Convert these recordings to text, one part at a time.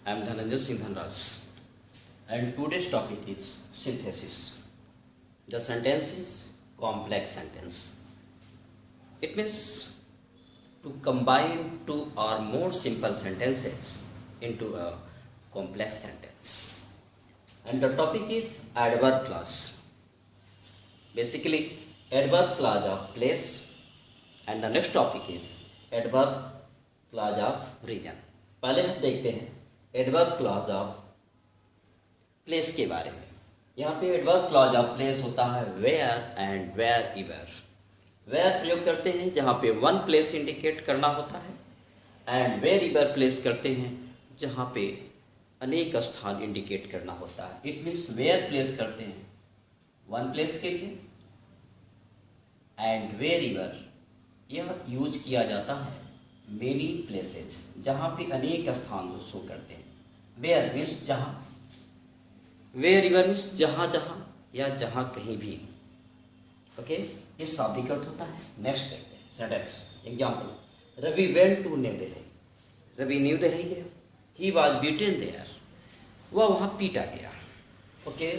I am Dhananjay Singh Dhanraj, and today's topic is synthesis. The sentence is complex sentence. It means to combine two or more simple sentences into a complex sentence. And the topic is adverb clause. Basically, adverb clause of place, and the next topic is adverb clause of region. पहले हम देखते हैं adverb clause of place के बारे में। यहाँ पे adverb clause of place होता है where and wherever. Where प्रयोग करते हैं जहाँ पे वन प्लेस इंडिकेट करना होता है, एंड वेयर इवर प्लेस करते हैं जहाँ पे अनेक स्थान इंडिकेट करना होता है। इट मीन्स वेयर प्लेस करते हैं वन प्लेस के लिए, एंड वेयर इवर यह यूज किया जाता है मेनी प्लेसेज जहाँ पे अनेक स्थान को शो करते हैं। वेयर मीन्स जहाँ, वेयर इवर मीन्स जहाँ जहाँ या जहाँ कहीं भी। ओके, ये शाब्दिक अर्थ होता है। नेक्स्ट देखते हैं sentence example. Ravi went to new Delhi. Ravi New Delhi गया। He was beaten there. वह वहाँ पीटा गया। Okay,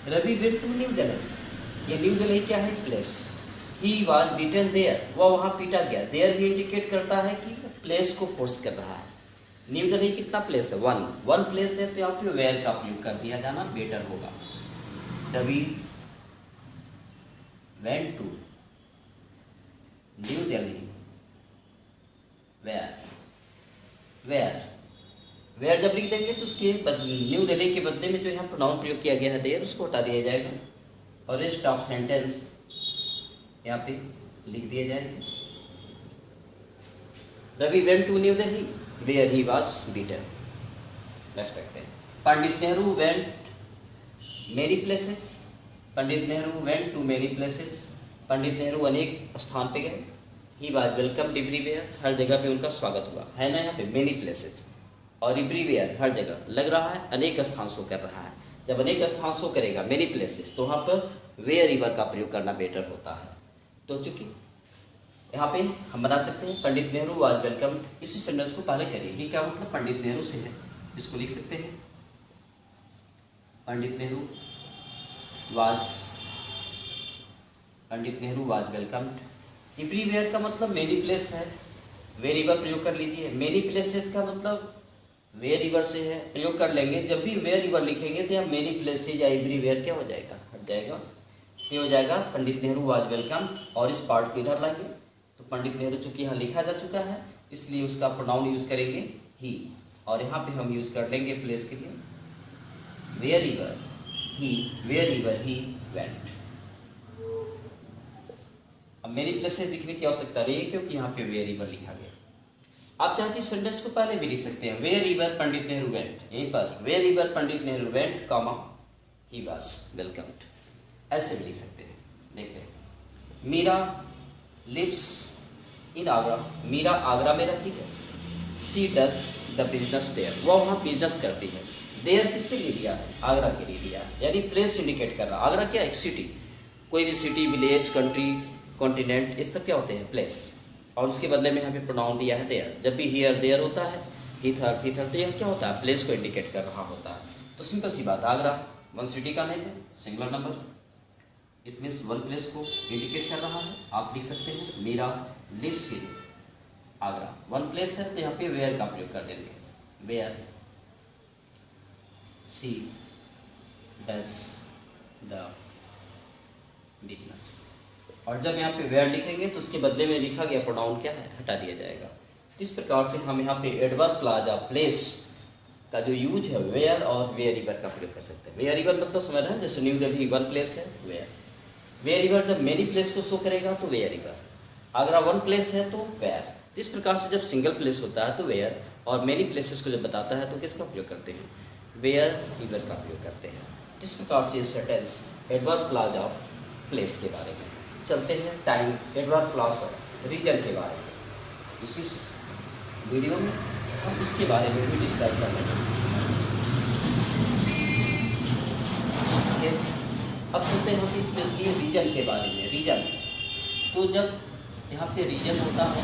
Ravi went to new Delhi. ये न्यू दिल्ली क्या है? Place. He was beaten there, वह वहाँ पीटा गया। देयर भी इंडिकेट करता है कि प्लेस को फोर्स कर रहा है। न्यू दिल्ली कितना प्लेस है? वन प्लेस है, तो यहाँ पे वेयर का प्रयोग कर दिया जाना बेटर होगा। Ravi went to new Delhi where. Where जब लिख देंगे तो उसके न्यू दिल्ली के बदले में जो यहाँ प्रोनाउन प्रयोग किया गया है देयर, उसको हटा दिया जाएगा और रेस्ट ऑफ सेंटेंस यहाँ पे लिख दिए जाएंगे। Ravi went to new Delhi where he was beaten. Next देखते हैं। Pandit Nehru went many places. Pandit Nehru went to many places. Pandit Nehru अनेक स्थान पे गए। ही वाज वेलकम्ड एवरीवेयर, हर जगह पे उनका स्वागत हुआ है ना। यहाँ पे मेनी प्लेसेस और एवरीवेयर हर जगह लग रहा है अनेक स्थान शो कर रहा है। जब अनेक स्थान शो करेगा मेनी प्लेसेस, तो वहाँ पर वेयर इवर का प्रयोग करना बेटर होता है। तो चूंकि यहाँ पे हम बना सकते हैं पंडित नेहरू वाज वेलकम। इसी सेंटेंस को पहले करिए। ये क्या मतलब? पंडित नेहरू से है, इसको लिख सकते हैं Pandit Nehru was welcomed. Everywhere का मतलब मेनी प्लेस है, वेयर इवर प्रयोग कर लीजिए। मेनी प्लेसेस का मतलब वेयर इवर से है, प्रयोग कर लेंगे। जब भी वेयर इवर लिखेंगे तो यहाँ मेनी प्लेसेज या एवरीवेयर क्या हो जाएगा? हट जाएगा। ये हो जाएगा पंडित नेहरू वाज वेलकम, और इस पार्ट को इधर लाएंगे तो पंडित नेहरू चूंकि यहाँ लिखा जा चुका है, इसलिए उसका प्रोनाउन यूज करेंगे ही, और यहाँ पे हम यूज कर लेंगे प्लेस के लिए वेयर इवर ही वेंट। अब मेरी प्लेसेस दिखने की आवश्यकता नहीं है क्योंकि यहाँ पे वेयर इवर लिखा गया। आप चाहते सेंटेंस को पहले भी लिख सकते हैं wherever Pandit Nehru went, यहीं पर wherever Pandit Nehru went comma he was welcomed, ऐसे भी लिख सकते हैं। देखते हैं। Meera lives in Agra. मीरा आगरा में रहती है। She does the business there, वह वहाँ बिजनेस करती है। देयर किसके लिए दिया है? आगरा के लिए दिया है, यानी प्लेस इंडिकेट कर रहा है। आगरा क्या? एक सिटी, कोई भी सिटी, विलेज, कंट्री, कॉन्टिनेंट, ये सब क्या होते हैं? प्लेस। और उसके बदले में यहाँ पे प्रोनाउन दिया है देयर। जब भी हियर देयर होता है, हीथर तो यह क्या होता है? प्लेस को इंडिकेट कर रहा होता है। तो सिंपल सी बात, आगरा वन सिटी का नेम है, singular number. It means one place को इंडिकेट कर रहा है। आप लिख सकते हैं Meera lives in Agra. One place है तो यहाँ पे वेयर का प्रयोग कर देंगे। Where she does the business. और जब यहाँ पे वेयर लिखेंगे तो उसके बदले में लिखा गया प्रोनाउन क्या है? हटा दिया जाएगा। तो इस प्रकार से हम यहाँ पे एडवर्ब क्लॉज ऑफ प्लेस का जो यूज है वेयर और वेयर इवर का प्रयोग कर सकते हैं। वेयर इवर मतलब समझ रहे हैं, जैसे न्यू दिल्ली वन प्लेस है वेयर। वेयर इवर जब मेनी प्लेस को शो करेगा तो wherever. Agra one place है तो वेयर। तो इस प्रकार से जब सिंगल प्लेस होता है तो वेयर, और मेनी प्लेसेस को जब बताता है तो किसका प्रयोग करते हैं? वेयर इवर का प्रयोग करते हैं। इस प्रकार से sentence adverb clause of place के बारे में। चलते हैं time adverb clause of reason के बारे में। इसी वीडियो में हम इसके बारे में भी डिस्क्राइब करना चाहते हैं। अब चलते हैं हम स्पेशली रीजन के बारे में। रीजन, तो जब यहाँ पे रीजन होता है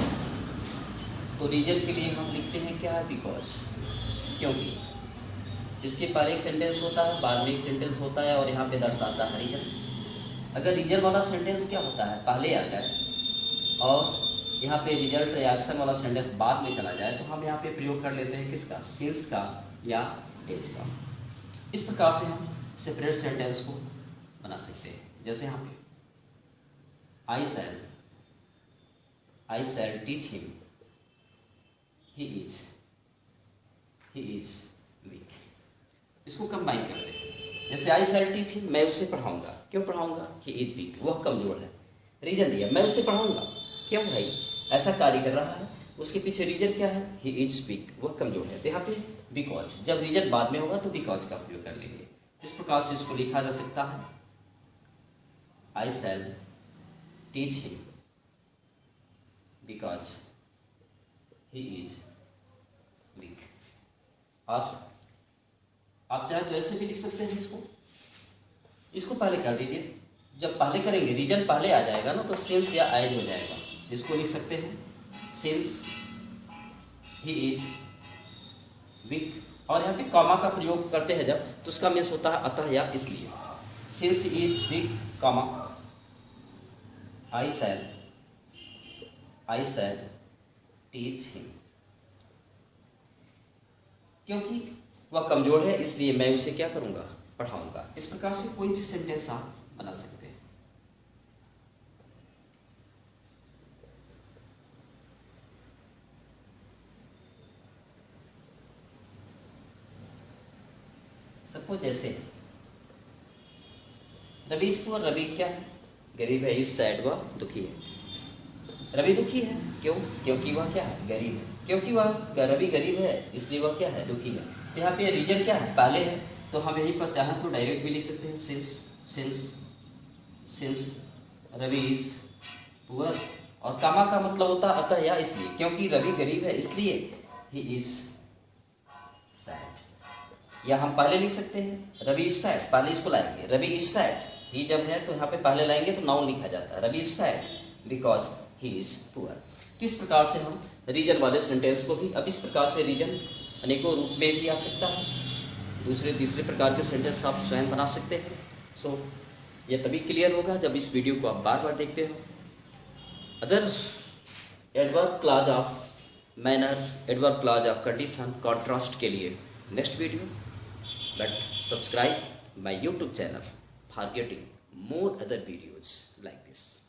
तो रीजन के लिए हम लिखते हैं क्या? बिकॉज। क्योंकि इसके पहले एक सेंटेंस होता है, बाद में एक सेंटेंस होता है और यहाँ पे दर्शाता है रीजन। अगर रीजन वाला सेंटेंस क्या होता है, पहले आ जाए और यहाँ पे रिजल्ट रिएक्शन वाला सेंटेंस बाद में चला जाए, तो हम यहाँ पे प्रयोग कर लेते हैं किसका, सिंस का या एज का। इस प्रकार से हम सेपरेट सेंटेंस को बना सकते हैं। जैसे यहाँ पे I shall teach him, he is weak. इसको कंबाइन करते हैं। जैसे आई शैल टीच हिम, मैं उसे पढ़ाऊंगा। क्यों पढ़ाऊंगा, ही इज वीक, वह कमजोर है। रीजन दिया, मैं उसे पढ़ाऊंगा, क्यों भाई, ऐसा कार्य कर रहा है। उसके पीछे रीजन क्या है, ही इज वीक, वह कमजोर है। तो यहाँ पे बिकॉज, जब रीजन बाद में होगा तो बिकॉज का प्रयोग कर लेंगे। इस प्रकार से इसको लिखा जा सकता है, I shall teach him because he is weak. और आप चाहे तो ऐसे भी लिख सकते हैं इसको पहले कर दीजिए। जब पहले करेंगे, रीजन पहले आ जाएगा ना, तो सिंस या एज हो जाएगा। इसको लिख सकते हैं सिंस ही इज वीक, और यहाँ पे कॉमा का प्रयोग करते हैं जब, तो उसका मीन्स होता है अतः या इसलिए। Since he is weak, comma I shall teach him, क्योंकि वह कमजोर है इसलिए मैं उसे क्या करूंगा, पढ़ाऊंगा। इस प्रकार से कोई भी सेंटेंस आप बना सकते हैं। सपोज जैसे रवि इज पुअर, रवि क्या है, गरीब है। इज सैड, वह दुखी है। रवि दुखी है क्यों, क्योंकि वह क्या है, गरीब है। क्योंकि वह रवि गरीब है इसलिए वह क्या है, दुखी है। तो यहाँ पे रीजन क्या है, पहले है, तो हम यहीं पर चाहें तो डायरेक्ट भी लिख सकते हैं, सिंस रवि इज पुअर, और कामा का मतलब होता है अतः या इसलिए, क्योंकि रवि गरीब है इसलिए ही इज सैड। या हम पहले लिख सकते हैं रवि इज सैड, पहले इसको लाएंगे, रवि इज सैड, ही जब है तो यहाँ पे पहले लाएंगे तो नाउन लिखा जाता है, Ravi is sad because he is poor. तो इस प्रकार से हम रीजन वाले सेंटेंस को भी, अब इस प्रकार से रीजन अनेकों रूप में भी आ सकता है। दूसरे तीसरे प्रकार के सेंटेंस आप स्वयं बना सकते हैं। सो यह तभी क्लियर होगा जब इस वीडियो को आप बार बार देखते हो। Other adverb clause of manner, adverb clause of condition, contrast के लिए next video. But subscribe my YouTube channel for getting more other videos like this.